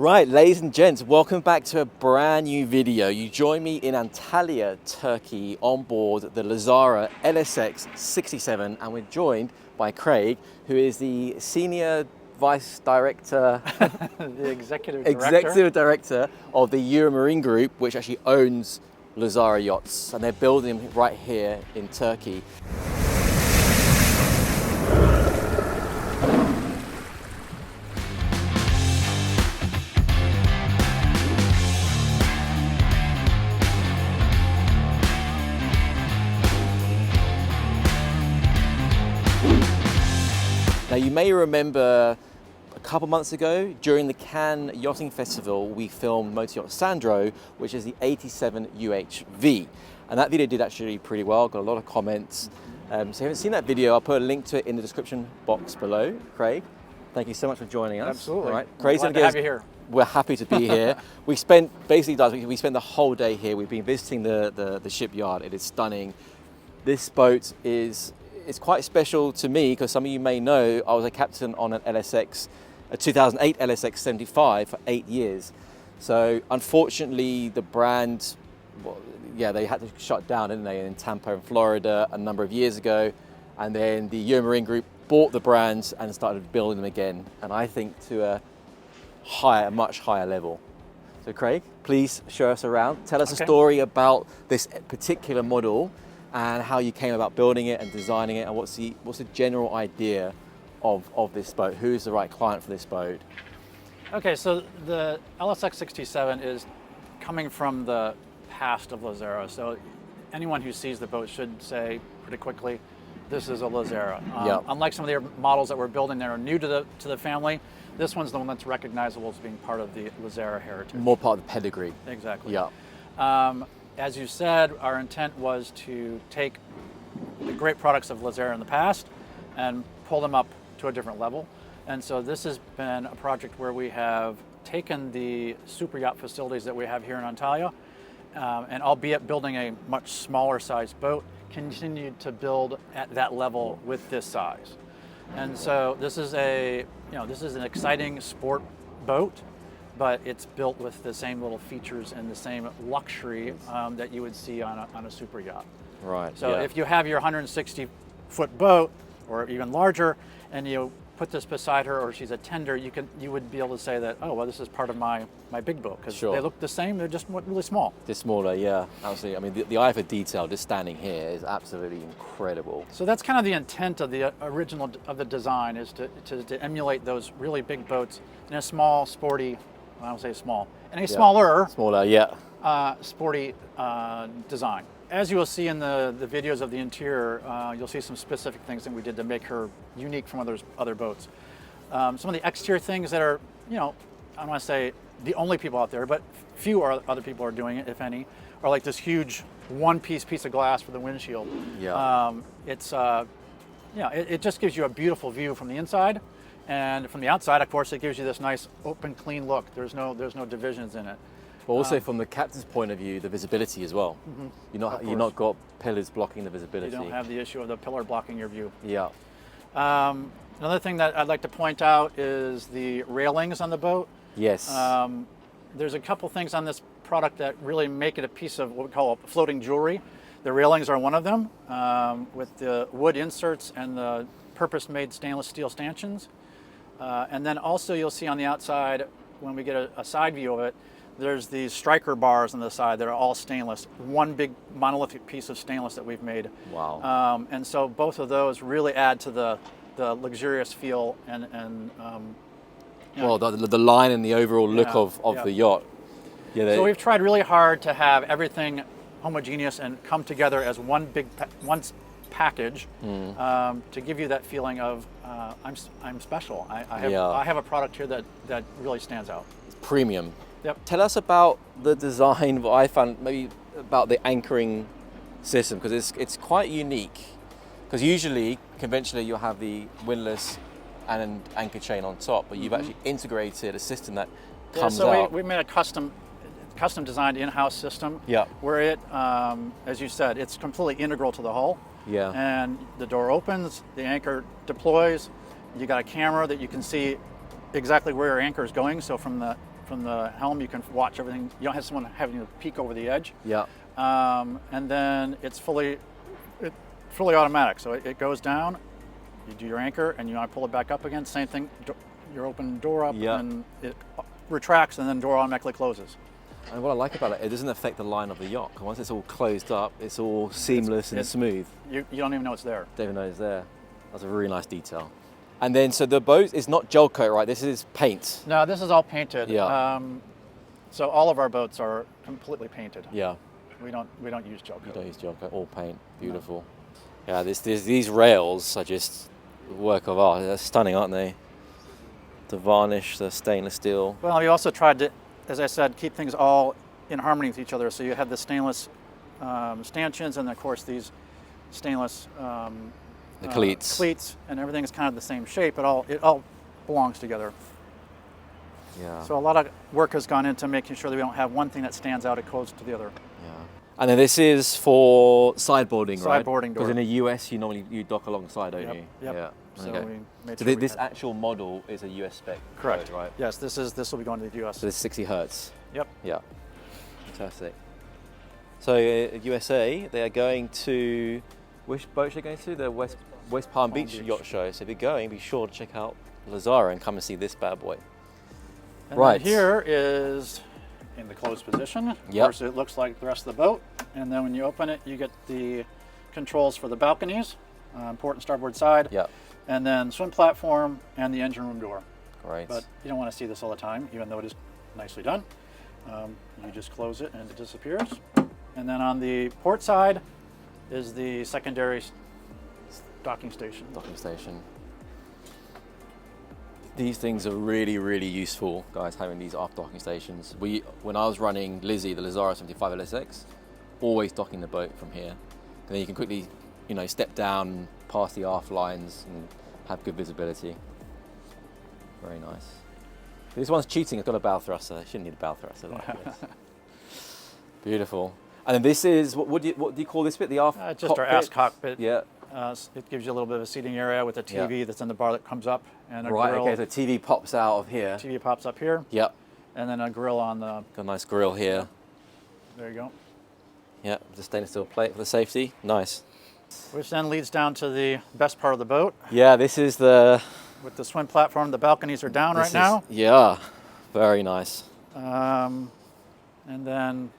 Right, ladies and gents, welcome back to a brand new video. You join me in Antalya, Turkey, on board the Lazzara LSX 67, and we're joined by Craig, who is the Senior Vice Director, the Executive Director of the Euromarine Group, which actually owns Lazzara Yachts, and they're building them right here in Turkey. Now you may remember a couple months ago during the Cannes Yachting Festival we filmed motor yacht Sandro, which is the 87 UHV, and that video did actually pretty well, got a lot of comments. So if you haven't seen that video, I'll put a link to it in the description box below. Craig, thank you so much for joining us. Absolutely. All right. Craig's glad to have you here. We're happy to be here. We spent the whole day here. We've been visiting the shipyard. It is stunning. This boat is quite special to me because some of you may know I was a captain on an LSX, a 2008 LSX 75 for 8 years. So unfortunately the brand, they had to shut down, didn't they, in Tampa in Florida a number of years ago. And then the Euromarine Group bought the brands and started building them again. And I think to a much higher level. So Craig, please show us around. Tell us a story about this particular model and how you came about building it and designing it, and what's the general idea of this boat? Who's the right client for this boat? Okay, so the LSX 67 is coming from the past of Lazzara. So anyone who sees the boat should say pretty quickly, this is a Lazzara. Unlike some of the models that we're building that are new to the family, this one's the one that's recognizable as being part of the Lazzara heritage. More part of the pedigree. Exactly. Yeah. As you said, our intent was to take the great products of Lazzara in the past and pull them up to a different level. And so this has been a project where we have taken the super yacht facilities that we have here in Antalya, and albeit building a much smaller size boat, continued to build at that level with this size. And so this is an exciting sport boat, but it's built with the same little features and the same luxury that you would see on a super yacht. Right. So if you have your 160-foot boat, or even larger, and you put this beside her, or she's a tender, you would be able to say that, oh well, this is part of my big boat, because they look the same. They're just really small. They're smaller, yeah, absolutely. I mean, the eye for detail just standing here is absolutely incredible. So that's kind of the intent of the original of the design, is to emulate those really big boats in a small, sporty. I don't say small, and a smaller, sporty design. As you will see in the videos of the interior, you'll see some specific things that we did to make her unique from other boats. Some of the exterior things that are, I don't want to say the only people out there, but few other people are doing it, if any, are like this huge one-piece of glass for the windshield. Yeah. It just gives you a beautiful view from the inside. And from the outside, of course, it gives you this nice, open, clean look. There's no divisions in it. But also from the captain's point of view, the visibility as well. Mm-hmm. You're not got pillars blocking the visibility. You don't have the issue of the pillar blocking your view. Yeah. Another thing that I'd like to point out is the railings on the boat. Yes. There's a couple things on this product that really make it a piece of what we call floating jewelry. The railings are one of them, with the wood inserts and the purpose-made stainless steel stanchions. And then also you'll see on the outside, when we get a side view of it, there's these striker bars on the side that are all stainless. One big monolithic piece of stainless that we've made. Wow. And so both of those really add to the luxurious feel and the line and the overall look of the yacht. Yeah. So we've tried really hard to have everything homogeneous and come together as one package to give you that feeling of I'm special. I have a product here that really stands out. It's premium. Yep. Tell us about the design. What I found maybe about the anchoring system, because it's quite unique. Because usually, conventionally, you'll have the windlass and an anchor chain on top, but you've actually integrated a system that comes out. We made a custom designed in-house system. Yeah. Where it, as you said, it's completely integral to the hull. Yeah. And the door opens, the anchor deploys. You got a camera that you can see exactly where your anchor is going. So from from the helm, you can watch everything. You don't have someone having to peek over the edge. Yeah. And then it's fully automatic. So it goes down, you do your anchor, and you want to pull it back up again. Same thing, you open the door up, and it retracts, and then the door automatically closes. And what I like about it, it doesn't affect the line of the yacht. Once it's all closed up, it's all seamless and smooth. You don't even know it's there. Don't even know it's there. That's a really nice detail. And then, so the boat is not gel coat, right? This is paint. No, this is all painted. Yeah. So all of our boats are completely painted. Yeah. We don't use gel coat. You don't use gel coat, all paint. Beautiful. No. Yeah, these rails are just a work of art. They're stunning, aren't they? The varnish, the stainless steel. Well, we also tried to, as I said, keep things all in harmony with each other. So you have the stainless stanchions, and of course these stainless the cleats. Cleats, and everything is kind of the same shape. It all belongs together. Yeah. So a lot of work has gone into making sure that we don't have one thing that stands out opposed to the other. Yeah. And then this is for sideboarding, right? Sideboarding door. Because in the US, you dock alongside, don't you? Yep. Yeah. So Okay. we made So sure this actual model is a US spec. Correct. Boat, right? Yes, this will be going to the US. So this is 60 hertz. Yep. Yeah. Fantastic. So USA, they are going to, which boat are they going to? The West Palm Beach Yacht Show. So if you're going, be sure to check out Lazzara and come and see this bad boy. And right. then here is in the closed position. Of course, it looks like the rest of the boat. And then when you open it, you get the controls for the balconies, port and starboard side. Yep. And then swim platform and the engine room door. Great. But you don't want to see this all the time, even though it is nicely done. You just close it and it disappears. And then on the port side is the secondary docking station. Docking station. These things are really, really useful, guys, having these aft docking stations. When I was running Lizzie, the Lazzara 75 LSX, always docking the boat from here. And then you can quickly, step down past the aft lines and have good visibility. Very nice. This one's cheating, it's got a bow thruster. It shouldn't need a bow thruster like this. Beautiful. And then this is, what do you call this bit? The aft Just cockpit? our ass cockpit. Yeah. It gives you a little bit of a seating area with a TV that's in the bar that comes up, and a Right, grill. okay, so TV pops out of here. TV pops up here. Yep. And then a grill on the... Got a nice grill here. There you go. Yep, the stainless steel plate for the safety. Nice. Which then leads down to the best part of the boat. Yeah, this is the... With the swim platform, the balconies are down right now. Yeah, very nice. And then...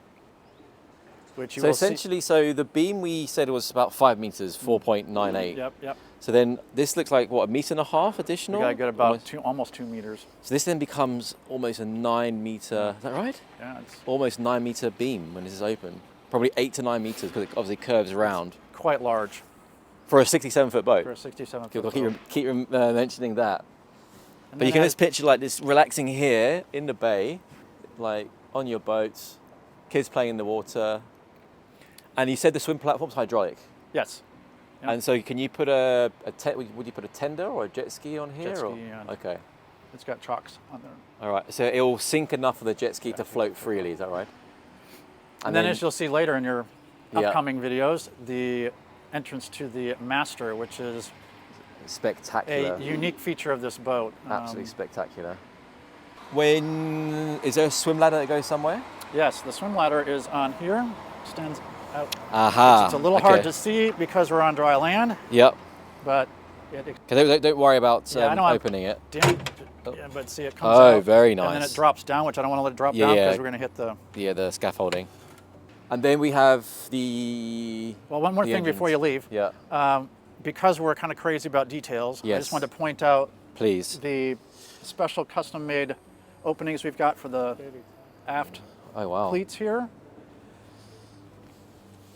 Which you So will essentially, so the beam we said was about 5 meters, 4.98. Yep. So then this looks like, what, 1.5 meters additional? You gotta get about almost 2 meters. So this then becomes almost a 9 meter, is that right? Yeah, it's Almost 9 meter beam when this is open. Probably 8 to 9 meters because it obviously curves around. quite large For a 67-foot boat. for a 67 I'll foot. keep mentioning that. But you can just picture like this relaxing here in the bay, like on your boats, kids playing in the water. And you said the swim platform's hydraulic. Yes. Yep. And so can you put would you put a tender or a jet ski on here? Jet ski, or? yeah. Okay. It's got chocks on there. All right. So it'll sink enough for the jet ski to float freely. Is that right? And then as you'll see later in your Yeah. upcoming videos, the entrance to the master, which is spectacular. a unique feature of this boat. Absolutely spectacular. Is there a swim ladder that goes somewhere? Yes, the swim ladder is on here. Stands out. Aha. It's a little hard to see because we're on dry land, Yep. but Don't worry about I know opening it. but see it comes out. Oh, very nice. And then it drops down, which I don't want to let it drop down because we're going to hit the... Yeah, the scaffolding. And then we have the... Well, one more thing before you leave. Yeah. Because we're kind of crazy about details, I Yes. just wanted to point out Please. the special custom-made openings we've got for the aft Oh, wow. cleats here.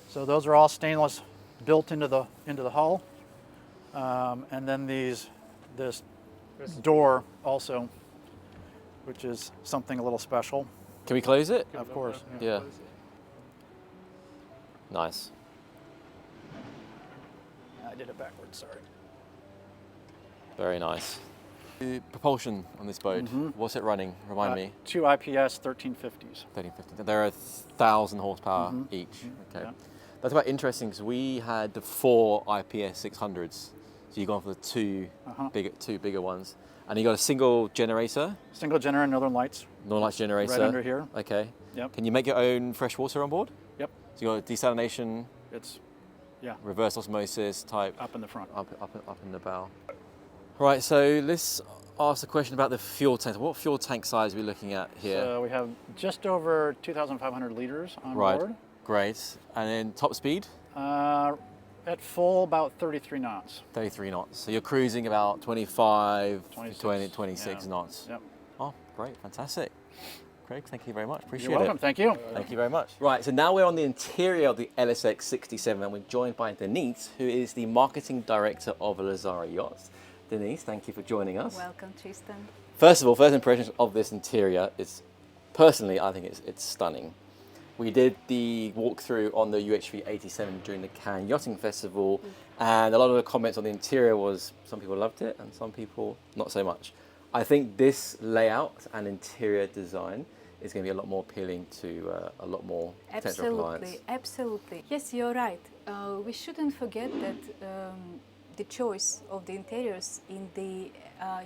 So those are all stainless, built into the hull, and then this door also, which is something a little special. Can we close it? Of course. Yeah. Nice. I did it backwards. Sorry. Very nice. The propulsion on this boat, what's it running? Remind me. 2 IPS 1350s. 1350. They're 1,000 horsepower each. Okay. Yeah. That's quite interesting because we had the 4 IPS 600s. So you've gone for the two bigger ones. And you got a single generator? Single generator, Northern Lights. Northern Lights generator? Right under here. Okay. Yep. Can you make your own fresh water on board? Yep. So you got a desalination? It's, yeah. Reverse osmosis type? Up in the front. Up in the bow. Right, so let's ask a question about the fuel tank. What fuel tank size are we looking at here? So we have just over 2,500 liters on Right. board. Great. And then top speed? At full, about 33 knots. 33 knots. So you're cruising about 25, 26 yeah. knots. Yep. Oh, great, fantastic. Craig, thank you very much. Appreciate You're welcome. it. Thank you. Thank you very much. Right, so now we're on the interior of the LSX 67 and we're joined by Denise, who is the marketing director of Lazzara Yachts. Denise, thank you for joining us. Welcome, Tristan. First of all, first impressions of this interior is, personally, I think it's stunning. We did the walkthrough on the UHV 87 during the Cannes Yachting Festival, and a lot of the comments on the interior was some people loved it and some people not so much. I think this layout and interior design is going to be a lot more appealing to a lot more potential clients. Absolutely. Yes, you're right. We shouldn't forget that the choice of the interiors in the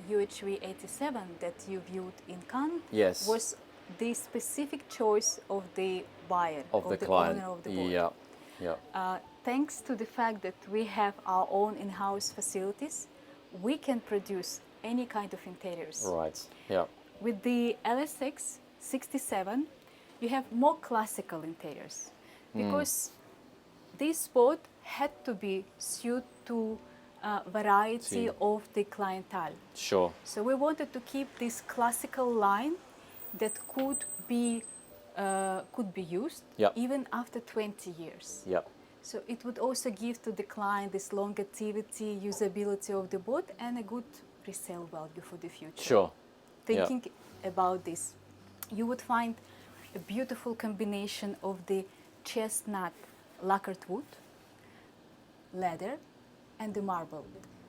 UHV 87 that you viewed in Cannes Yes. was the specific choice of the buyer, of the client. owner of the boat. Yeah, yeah. Thanks to the fact that we have our own in-house facilities, we can produce any kind of interiors. Right, yeah. With the LSX 67, you have more classical interiors because this boat had to be suited to variety of the clientele. Sure. So we wanted to keep this classical line that could be used Yep. even after 20 years. Yep. So it would also give to the client this longevity, usability of the boat, and a good resale value for the future. Sure. Thinking about this, you would find a beautiful combination of the chestnut lacquered wood, leather, and the marble.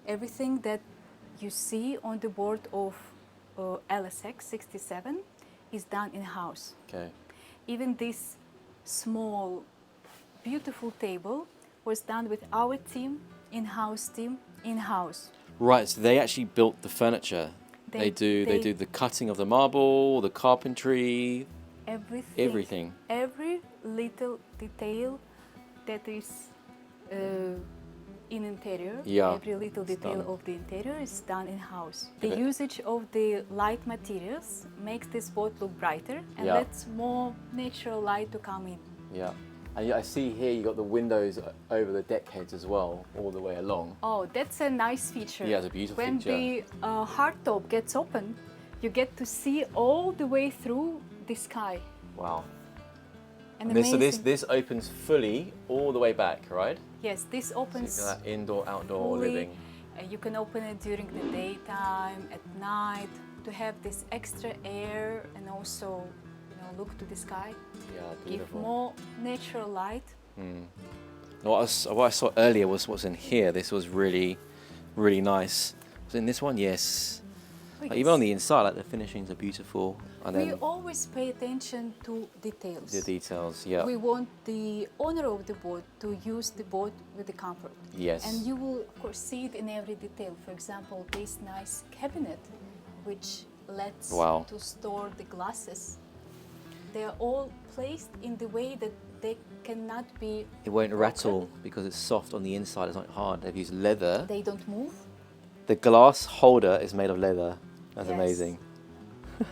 Everything that you see on the board of LSX 67 is done in-house. Okay. Even this small, beautiful table was done with our team, in-house. Right, so they actually built the furniture. They do the cutting of the marble, the carpentry, everything. Every little detail that is in interior, every little detail of the interior is done in-house. The usage of the light materials makes this boat look brighter and lets more natural light to come in. Yeah. And I see here you got the windows over the deck heads as well, all the way along. Oh, that's a nice feature. Yeah, it's a beautiful feature. When the hardtop gets open, you get to see all the way through the sky. Wow. And this opens fully all the way back, right? Yes, this opens. So you got that indoor, outdoor fully. living. You can open it during the daytime, at night, to have this extra air and also, look to the sky. Yeah, beautiful. Give more natural light. What I saw earlier was what's in here. This was really, really nice. Was it in this one? Yes. Like, even on the inside, like the finishings are beautiful. And We then always pay attention to details. the details, yeah. We want the owner of the boat to use the boat with the comfort. Yes. And you will, of course, see it in every detail. For example, this nice cabinet, which lets to store the glasses. They are all placed in the way that they cannot be It won't broken. rattle because it's soft on the inside. It's not hard. They've used leather. They don't move. The glass holder is made of leather. That's Yes. amazing.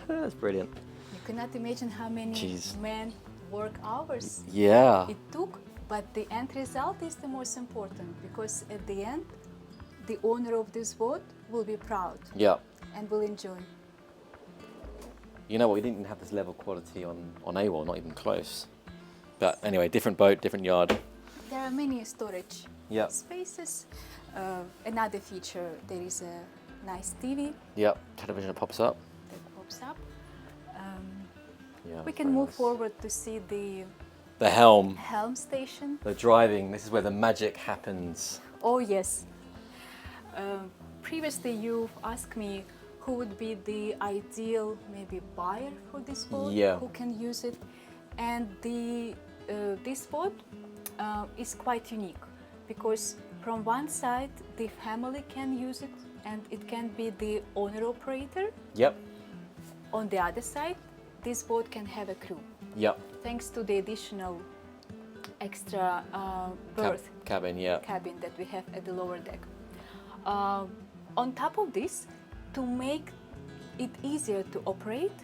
That's brilliant. You cannot imagine how many men work hours Yeah. it took, but the end result is the most important because at the end, the owner of this boat will be proud Yeah. and will enjoy. You know what? We didn't have this level of quality on AWOL, not even close. But anyway, different boat, different yard. There are many storage spaces. Another feature, there is a nice TV Yep. Television that pops up. that pops up. Yeah. We can move forward to see the helm. helm station. The driving. This is where the magic happens. Oh yes. Previously you've asked me who would be the ideal maybe buyer for this boat, who can use it. And this boat is quite unique because from one side the family can use it and it can be the owner-operator. Yep. On the other side, this boat can have a crew, Yep. thanks to the additional extra berth Cabin, yeah. cabin that we have at the lower deck. On top of this, to make it easier to operate,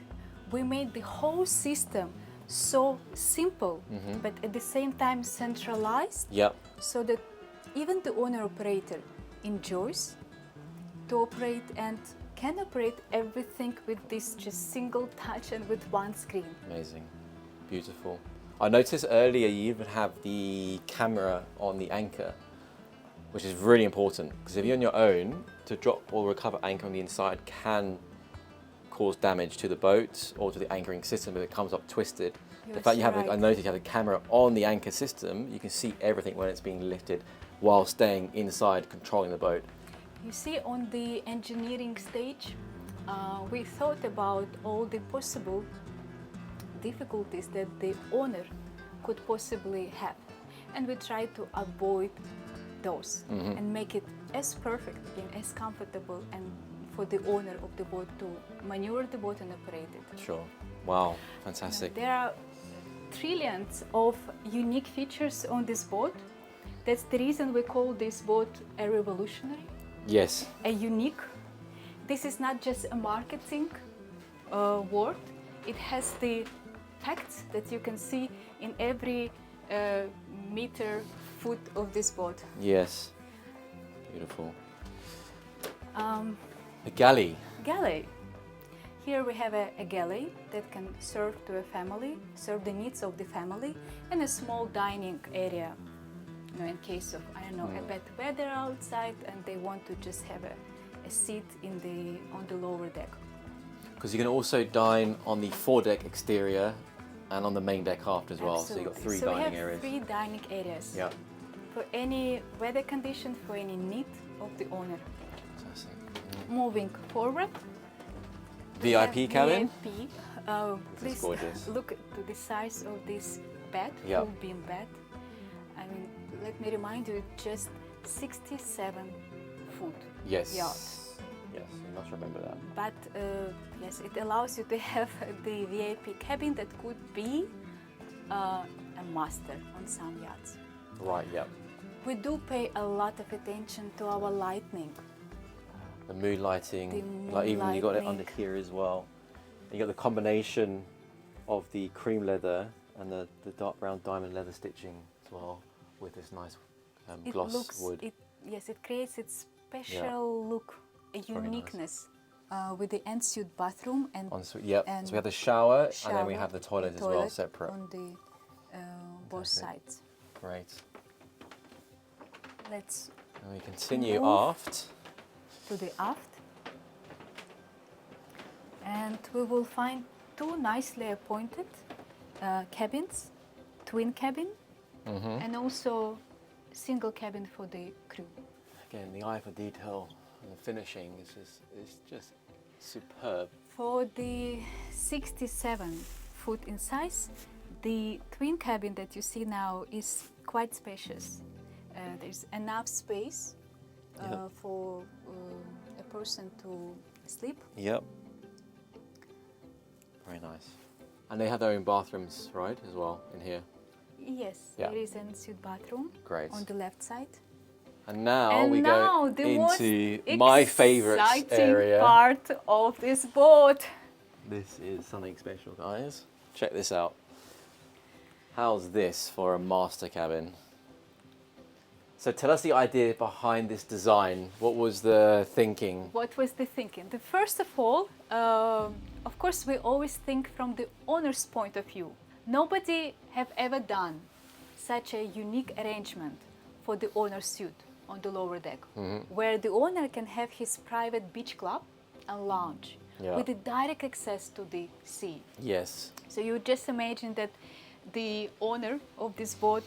we made the whole system so simple, but at the same time centralized, Yep. so that even the owner-operator enjoys to operate and can operate everything with this just single touch and with one screen. Amazing. Beautiful. I noticed earlier you even have the camera on the anchor, which is really important because if you're on your own, to drop or recover anchor on the inside can cause damage to the boat or to the anchoring system if it comes up twisted. The fact you have, I noticed you have the camera on the anchor system, you can see everything when it's being lifted while staying inside controlling the boat. You see, on the engineering stage, we thought about all the possible difficulties that the owner could possibly have, and we tried to avoid those and make it as perfect and as comfortable and for the owner of the boat to maneuver the boat and operate it. Sure. Wow, fantastic. There are trillions of unique features on this boat. That's the reason we call this boat a revolutionary, Yes. a unique. This is not just a marketing word. It has the facts that you can see in every meter, foot of this boat. Yes. Beautiful. The galley. Galley. Here we have a galley that can serve to a family, serve the needs of the family, and a small dining area. You know, in case of, I don't know, a bad weather outside and they want to just have a seat on the lower deck. Because you can also dine on the foredeck exterior and on the main deck aft as well. So you've got three dining areas. So we have 3 dining areas. Yeah. For any weather condition, for any need of the owner. Fantastic. Moving forward. VIP cabin. VIP. This is Please gorgeous. look to the size of this bed, Yeah. full beam bed. I mean, let me remind you, just 67 foot Yes. yacht. Yes, you must remember that. But yes, it allows you to have the VIP cabin that could be a master on some yachts. Right, yeah. We do pay a lot of attention to our lighting. The mood lighting, The like mood even you got it lighting. under here as well. You got the combination of the cream leather and the dark brown diamond leather stitching as well with this nice gloss wood. Yes, it creates its special look, a uniqueness with the ensuite bathroom and Yep. and So we have the shower, and then we shower have the toilet and as well, toilet separate. on the both Fantastic. sides. Great. Let's And we continue move aft. to the aft, and we will find 2 nicely appointed cabins, twin cabin, and also single cabin for the crew. Again, the eye for detail and the finishing is just superb. For the 67 foot in size, the twin cabin that you see now is quite spacious. There's enough space for a person to sleep. Yep. Very nice. And they have their own bathrooms, right, as well, in here. Yes, Yeah. there is an ensuite bathroom Great. on the left side. And now And we now go the most into my favorite exciting area. part of this boat. This is something special, guys. Check this out. How's this for a master cabin? So tell us the idea behind this design. What was the thinking? What was the thinking? First of all, of course, we always think from the owner's point of view. Nobody have ever done such a unique arrangement for the owner's suite on the lower deck, where the owner can have his private beach club and lounge with a direct access to the sea. Yes. So you just imagine that the owner of this boat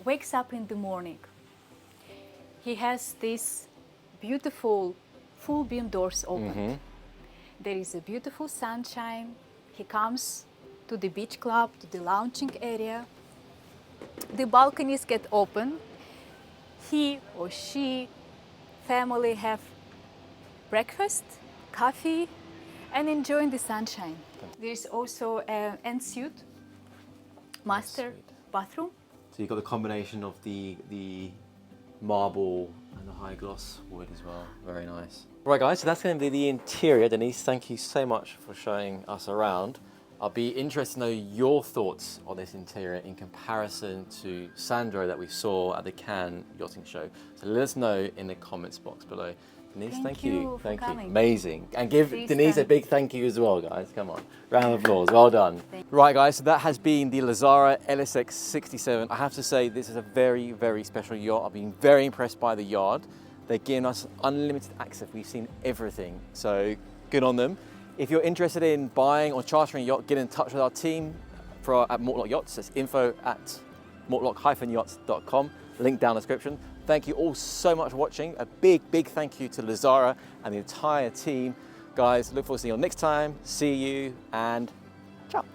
wakes up in the morning. He has these beautiful full beam doors open. There is a beautiful sunshine. He comes to the beach club, to the lounging area. The balconies get open. He or she, family have breakfast, coffee, and enjoying the sunshine. There's also an ensuite master bathroom. So you've got the combination of the marble and the high gloss wood as well. Very nice. Right guys, so that's going to be the interior. Denise, thank you so much for showing us around. I'll be interested to know your thoughts on this interior in comparison to Sandro that we saw at the Cannes Yachting Show. So let us know in the comments box below. Denise, thank you. Thank you. Amazing. And give Please Denise a big thank you as well, guys. Come on. Round of applause. Well done. Right, guys, so that has been the Lazzara LSX 67. I have to say, this is a very, very special yacht. I've been very impressed by the yard. They're giving us unlimited access. We've seen everything. So good on them. If you're interested in buying or chartering a yacht, get in touch with our team at Mortlock Yachts. It's info@mortlock-yachts.com. Link down in the description. Thank you all so much for watching. A big, big thank you to Lazzara and the entire team. Guys, look forward to seeing you all next time. See you and ciao.